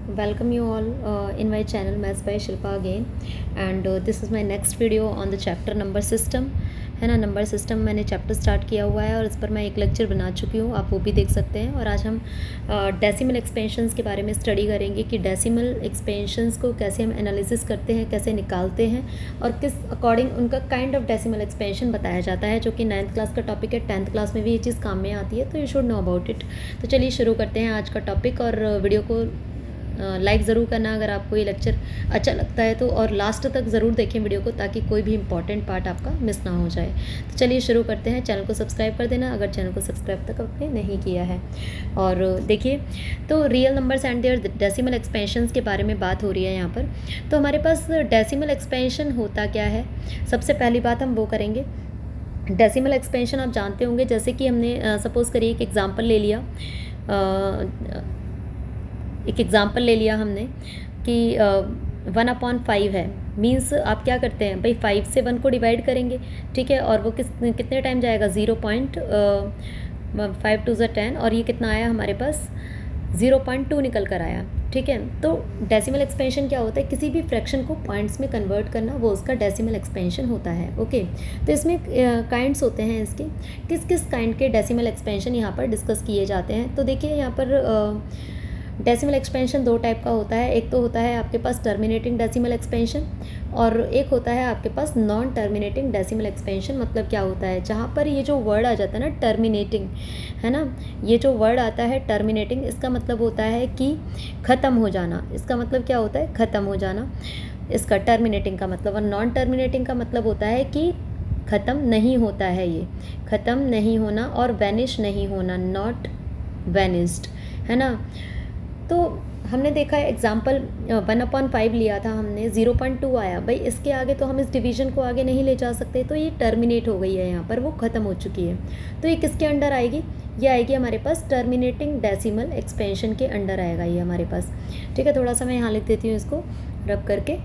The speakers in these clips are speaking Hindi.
welcome you all in my channel Maths by Shilpa again, and this is my next video on the chapter number system है ना। नंबर सिस्टम मैंने चैप्टर स्टार्ट किया हुआ है और इस पर मैं एक लेक्चर बना चुकी हूँ, आप वो भी देख सकते हैं। और आज हम डेसिमल एक्सपेंशंस के बारे में स्टडी करेंगे कि डेसिमल एक्सपेंशंस को कैसे हम एनालिसिस करते हैं, कैसे निकालते हैं और किस अकॉर्डिंग उनका काइंड ऑफ डेसिमल एक्सपेंशन बताया जाता है, जो कि 9th क्लास का टॉपिक है। 10th क्लास में भी ये चीज़ काम में आती है, तो you should know about it. तो चलिए शुरू करते हैं आज का टॉपिक, और वीडियो को लाइक ज़रूर करना अगर आपको ये लेक्चर अच्छा लगता है तो, और लास्ट तक ज़रूर देखें वीडियो को, ताकि कोई भी इंपॉर्टेंट पार्ट आपका मिस ना हो जाए। तो चलिए शुरू करते हैं। चैनल को सब्सक्राइब कर देना अगर चैनल को सब्सक्राइब तक आपने नहीं किया है। और देखिए, तो real numbers and their decimal expansions के बारे में बात हो रही है यहाँ पर। तो हमारे पास डेसिमल एक्सपेंशन होता क्या है, सबसे पहली बात हम वो करेंगे। डेसिमल एक्सपेंशन आप जानते होंगे, जैसे कि हमने सपोज़ करिए एक एग्ज़ाम्पल ले लिया, हमने कि 1/5 है। मीन्स आप क्या करते हैं भाई, 5 से 1 को डिवाइड करेंगे, ठीक है। और वो कितने टाइम जाएगा, 0.5 2 10, और ये कितना आया हमारे पास 0.2 निकल कर आया, ठीक है। तो डेसिमल एक्सपेंशन क्या होता है, किसी भी फ्रैक्शन को पॉइंट्स में कन्वर्ट करना, वो उसका डेसिमल एक्सपेंशन होता है। ओके, तो इसमें काइंड्स होते हैं इसके, किस किस काइंड के डेसिमल एक्सपेंशन यहाँ पर डिस्कस किए जाते हैं। तो देखिए यहाँ पर डेसिमल एक्सपेंशन दो टाइप का होता है। एक तो होता है आपके पास टर्मिनेटिंग डेसिमल एक्सपेंशन, और एक होता है आपके पास नॉन टर्मिनेटिंग डेसिमल एक्सपेंशन। मतलब क्या होता है, जहाँ पर ये जो वर्ड आ जाता है ना टर्मिनेटिंग, है ना, ये जो वर्ड आता है टर्मिनेटिंग, इसका मतलब होता है कि ख़त्म हो जाना। इसका मतलब क्या होता है, ख़त्म हो जाना, इसका टर्मिनेटिंग का मतलब। और नॉन टर्मिनेटिंग का मतलब होता है कि ख़त्म नहीं होता है, ये ख़त्म नहीं होना, और वैनिश नहीं होना, नॉट वैनिस्ड, है ना। तो हमने देखा है एग्जाम्पल 1/5 लिया था हमने, 0.2 आया भाई, इसके आगे तो हम इस डिवीजन को आगे नहीं ले जा सकते, तो ये टर्मिनेट हो गई है, यहाँ पर वो ख़त्म हो चुकी है। तो ये किसके अंडर आएगी, ये आएगी हमारे पास टर्मिनेटिंग डेसिमल एक्सपेंशन के अंडर आएगा ये हमारे पास, ठीक है। थोड़ा सा मैं यहाँ लिख देती हूँ इसको रब करके,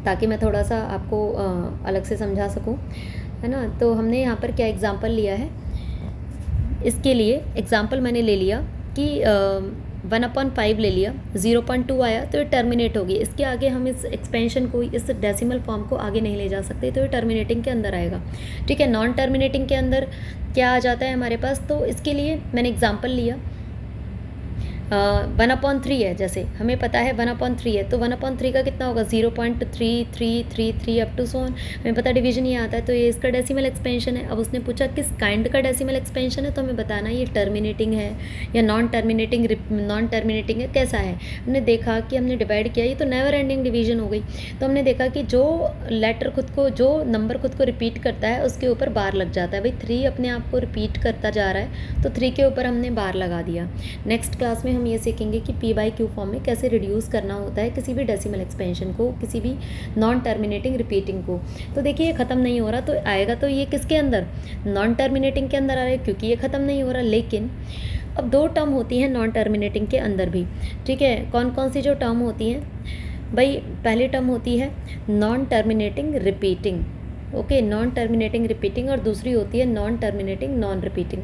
ताकि मैं थोड़ा सा आपको अलग से समझा सकूँ, है ना। तो हमने यहाँ पर क्या एग्ज़ाम्पल लिया है, इसके लिए एग्ज़ाम्पल मैंने ले लिया कि 1/5 ले लिया, 0.2 आया, तो ये टर्मिनेट होगी। इसके आगे हम इस एक्सपेंशन को, इस डेसिमल फॉर्म को आगे नहीं ले जा सकते, तो ये टर्मिनेटिंग के अंदर आएगा, ठीक है। नॉन टर्मिनेटिंग के अंदर क्या आ जाता है हमारे पास, तो इसके लिए मैंने एग्जांपल लिया 1/3 है, जैसे हमें पता है 1/3 है, तो 1/3 का कितना होगा 0.3333 अप टू सो ऑन, हमें पता डिवीजन ये आता है, तो ये इसका डेसिमल एक्सपेंशन है। अब उसने पूछा किस काइंड का डेसिमल एक्सपेंशन है, तो हमें बताना ये टर्मिनेटिंग है या नॉन टर्मिनेटिंग है, कैसा है। हमने देखा कि हमने डिवाइड किया, ये तो नेवर एंडिंग डिवीजन हो गई। तो हमने देखा कि जो लेटर खुद को, जो नंबर खुद को रिपीट करता है, उसके ऊपर बार लग जाता है। भाई 3 अपने आप को रिपीट करता जा रहा है, तो 3 के ऊपर हमने बार लगा दिया। नेक्स्ट क्लास में हम ये सीखेंगे कि P/Q फॉर्म में कैसे रिड्यूस करना होता है किसी भी डेसिमल एक्सपेंशन को, किसी भी नॉन टर्मिनेटिंग रिपीटिंग को। तो देखिए ये ख़त्म नहीं हो रहा, तो आएगा तो ये किसके अंदर, नॉन टर्मिनेटिंग के अंदर आ रहा है, क्योंकि ये ख़त्म नहीं हो रहा। लेकिन अब 2 टर्म होती हैं नॉन टर्मिनेटिंग के अंदर भी, ठीक है। कौन कौन सी जो टर्म होती हैं भाई, पहली टर्म होती है non terminating repeating, okay, non terminating repeating, और दूसरी होती है नॉन टर्मिनेटिंग नॉन रिपीटिंग।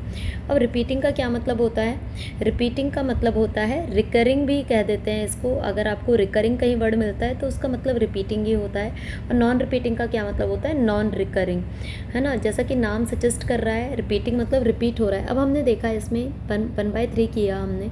अब रिपीटिंग का क्या मतलब होता है, रिपीटिंग का मतलब होता है, रिकरिंग भी कह देते हैं इसको। अगर आपको रिकरिंग कहीं वर्ड मिलता है तो उसका मतलब रिपीटिंग ही होता है। और नॉन रिपीटिंग का क्या मतलब होता है, नॉन रिकरिंग, है ना। जैसा कि नाम सजेस्ट कर रहा है, रिपीटिंग मतलब रिपीट हो रहा है। अब हमने देखा इसमें 1/3 किया हमने,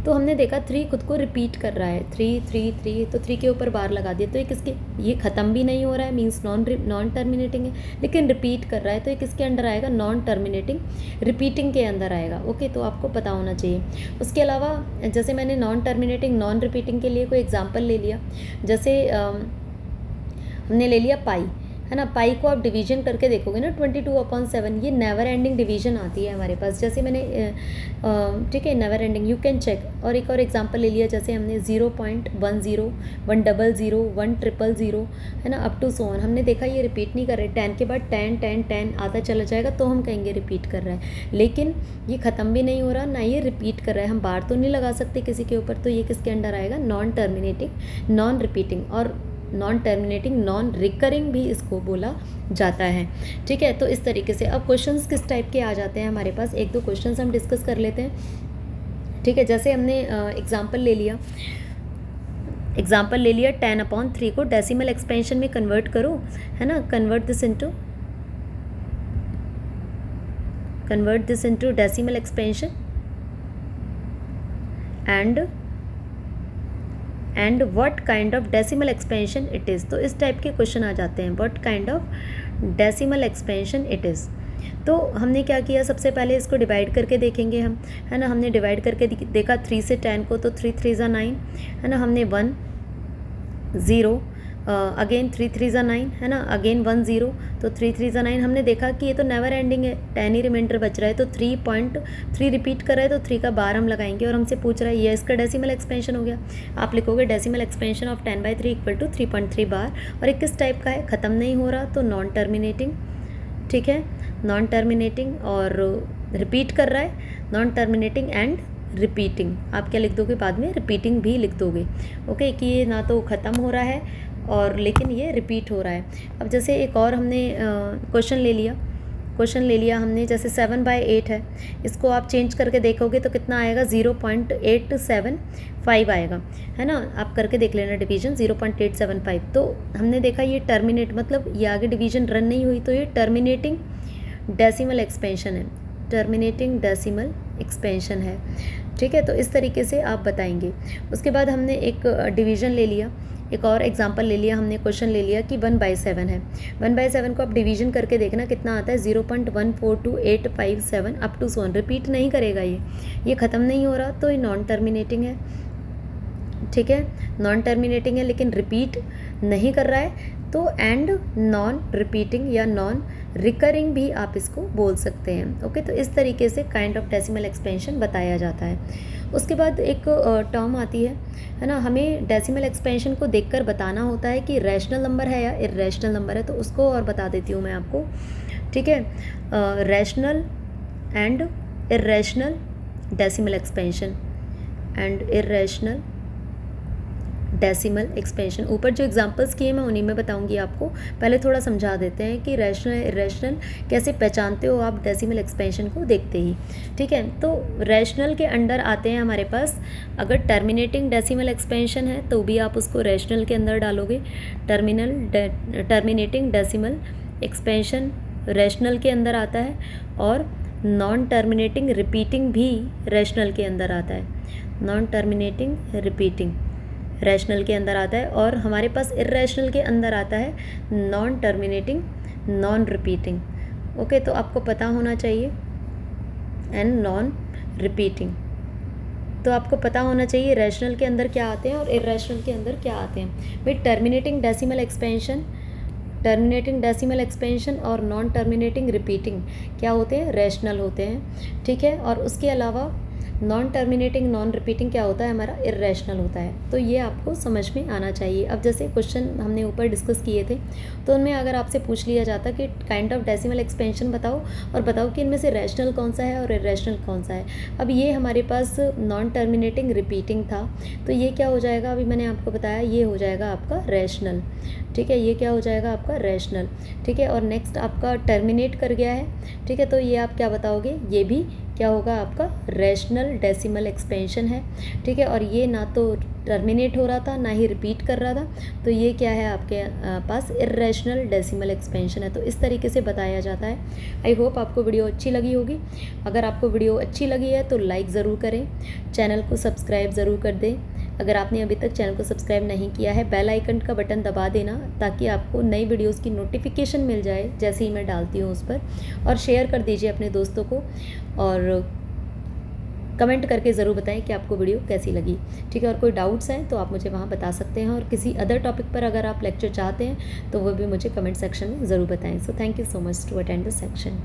तो हमने देखा 3 खुद को रिपीट कर रहा है, 3 3 3, तो 3 के ऊपर बार लगा दिया, तो ये किसके, ये ख़त्म भी नहीं हो रहा है, मीन्स नॉन टर्मिनेटिंग है, लेकिन रिपीट कर रहा है, तो ये किसके अंडर आएगा, नॉन टर्मिनेटिंग रिपीटिंग के अंदर आएगा। ओके, तो आपको पता होना चाहिए। उसके अलावा जैसे मैंने नॉन टर्मिनेटिंग नॉन रिपीटिंग के लिए कोई एग्जाम्पल ले लिया, जैसे हमने ले लिया पाई, है ना। पाई को आप डिवीजन करके देखोगे ना 22/7, ये नेवर एंडिंग डिवीजन आती है हमारे पास, जैसे मैंने ठीक है, never ending, you can check. और एक और एग्जांपल ले लिया, जैसे हमने 0.10 100 100 है ना, अप टू सो ऑन। हमने देखा ये रिपीट नहीं कर रहे, 10 के बाद 10 10 10 आता चला जाएगा, तो हम कहेंगे रिपीट कर रहा है। लेकिन ये ख़त्म भी नहीं हो रहा, ना ये रिपीट कर रहा है, हम बार तो नहीं लगा सकते किसी के ऊपर, तो ये किसके अंडर आएगा, नॉन टर्मिनेटिंग नॉन रिपीटिंग, और नॉन टर्मिनेटिंग नॉन रिकरिंग भी इसको बोला जाता है, ठीक है। तो इस तरीके से अब क्वेश्चंस किस टाइप के आ जाते हैं हमारे पास, एक दो क्वेश्चंस हम डिस्कस कर लेते हैं, ठीक है। जैसे हमने एग्जांपल ले लिया एग्जाम्पल ले लिया 10/3 को डेसिमल एक्सपेंशन में कन्वर्ट करो, है ना, convert this into decimal expansion and what kind of decimal expansion it is. तो इस टाइप के क्वेश्चन आ जाते हैं, what kind of decimal expansion it is. तो हमने क्या किया, सबसे पहले इसको डिवाइड करके देखेंगे हम, है ना। हमने डिवाइड करके देखा 3 से 10 को, तो 3 3 ज़ा 9, है ना। हमने 1 0 अगेन 3 3 ज़ा 9, है ना, अगेन 1 0, तो 3 3 ज़ा 9। हमने देखा कि ये तो नेवर एंडिंग है, 10 ही रिमाइंडर बच रहा है, तो 3.3 रिपीट कर रहा है, तो 3 का बार हम लगाएंगे और हमसे पूछ रहा है ये इसका डेसिमल एक्सपेंशन हो गया। आप लिखोगे decimal expansion of 10/3 equal to 3.3 बार। और एक किस टाइप का है, ख़त्म नहीं हो रहा, तो नॉन टर्मिनेटिंग, ठीक है, नॉन टर्मिनेटिंग, और रिपीट कर रहा है, नॉन टर्मिनेटिंग एंड रिपीटिंग। आप क्या लिख दोगे बाद में, रिपीटिंग भी लिख दोगे, ओके, कि ये ना तो ख़त्म हो रहा है और लेकिन ये रिपीट हो रहा है। अब जैसे एक और हमने क्वेश्चन ले लिया हमने, जैसे 7/8 है, इसको आप चेंज करके देखोगे तो कितना आएगा, 0.875 आएगा, है ना। आप करके देख लेना डिवीजन, 0.875। तो हमने देखा ये टर्मिनेट, मतलब ये आगे डिवीजन रन नहीं हुई, तो ये टर्मिनेटिंग डेसिमल एक्सपेंशन है, टर्मिनेटिंग डेसिमल एक्सपेंशन है, ठीक है। तो इस तरीके से आप बताएंगे। उसके बाद हमने एक डिवीजन ले लिया, एक और एग्जांपल ले लिया हमने, क्वेश्चन ले लिया कि 1/7 है। 1/7 को आप डिवीजन करके देखना कितना आता है, 0.142857 अप टू 100। रिपीट नहीं करेगा ये ख़त्म नहीं हो रहा, तो ये नॉन टर्मिनेटिंग है, ठीक है, नॉन टर्मिनेटिंग है लेकिन रिपीट नहीं कर रहा है, तो एंड नॉन रिपीटिंग या नॉन रिकरिंग भी आप इसको बोल सकते हैं, ओके। तो इस तरीके से काइंड ऑफ डेसिमल एक्सपेंशन बताया जाता है। उसके बाद एक टर्म आती है ना, हमें डेसिमल एक्सपेंशन को देखकर बताना होता है कि रैशनल नंबर है या इर्रेशनल नंबर है, तो उसको और बता देती हूँ मैं आपको, ठीक है। Rational and irrational decimal expansion and irrational decimal expansion. ऊपर जो एग्जांपल्स किए मैं उन्हीं में बताऊंगी आपको। पहले थोड़ा समझा देते हैं कि रैशनल इरेशनल कैसे पहचानते हो आप डेसिमल एक्सपेंशन को देखते ही, ठीक है। तो रैशनल के अंडर आते हैं हमारे पास, अगर टर्मिनेटिंग डेसिमल एक्सपेंशन है तो भी आप उसको रैशनल के अंदर डालोगे। टर्मिनेटिंग डेसिमल एक्सपेंशन रैशनल के अंदर आता है, और नॉन टर्मिनेटिंग रिपीटिंग भी रैशनल के अंदर आता है। नॉन टर्मिनेटिंग रिपीटिंग रैशनल के अंदर आता है, और हमारे पास इर्रेशनल के अंदर आता है non terminating non repeating, okay. तो आपको पता होना चाहिए एंड नॉन रिपीटिंग, तो आपको पता होना चाहिए रैशनल के अंदर क्या आते हैं और इर्रेशनल के अंदर क्या आते हैं। भाई टर्मिनेटिंग डेसिमल एक्सपेंशन और नॉन टर्मिनेटिंग रिपीटिंग क्या होते हैं, रैशनल होते हैं, ठीक है। और उसके अलावा नॉन टर्मिनेटिंग नॉन रिपीटिंग क्या होता है, हमारा इर्रेशनल होता है। तो ये आपको समझ में आना चाहिए। अब जैसे क्वेश्चन हमने ऊपर डिस्कस किए थे, तो उनमें अगर आपसे पूछ लिया जाता कि काइंड ऑफ डेसिमल एक्सपेंशन बताओ और बताओ कि इनमें से रैशनल कौन सा है और इर्रेशनल कौन सा है। अब ये हमारे पास नॉन टर्मिनेटिंग रिपीटिंग था, तो ये क्या हो जाएगा, अभी मैंने आपको बताया, ये हो जाएगा आपका रैशनल, ठीक है। ये क्या हो जाएगा आपका रैशनल, ठीक है। और नेक्स्ट आपका टर्मिनेट कर गया है, ठीक है, तो ये आप क्या बताओगे, ये भी क्या होगा आपका रैशनल डेसिमल एक्सपेंशन है, ठीक है। और ये ना तो टर्मिनेट हो रहा था ना ही रिपीट कर रहा था, तो ये क्या है आपके पास इर्रेशनल डेसिमल एक्सपेंशन है। तो इस तरीके से बताया जाता है। आई होप आपको वीडियो अच्छी लगी होगी। अगर आपको वीडियो अच्छी लगी है तो लाइक ज़रूर करें, चैनल को सब्सक्राइब ज़रूर कर दें। अगर आपने अभी तक चैनल को सब्सक्राइब नहीं किया है, बेल आइकन का बटन दबा देना ताकि आपको नई वीडियोस की नोटिफिकेशन मिल जाए जैसे ही मैं डालती हूँ उस पर। और शेयर कर दीजिए अपने दोस्तों को, और कमेंट करके ज़रूर बताएं कि आपको वीडियो कैसी लगी, ठीक है। और कोई डाउट्स हैं तो आप मुझे वहाँ बता सकते हैं, और किसी अदर टॉपिक पर अगर आप लेक्चर चाहते हैं तो वो भी मुझे कमेंट सेक्शन में ज़रूर बताएं। So thank you so much to attend the section.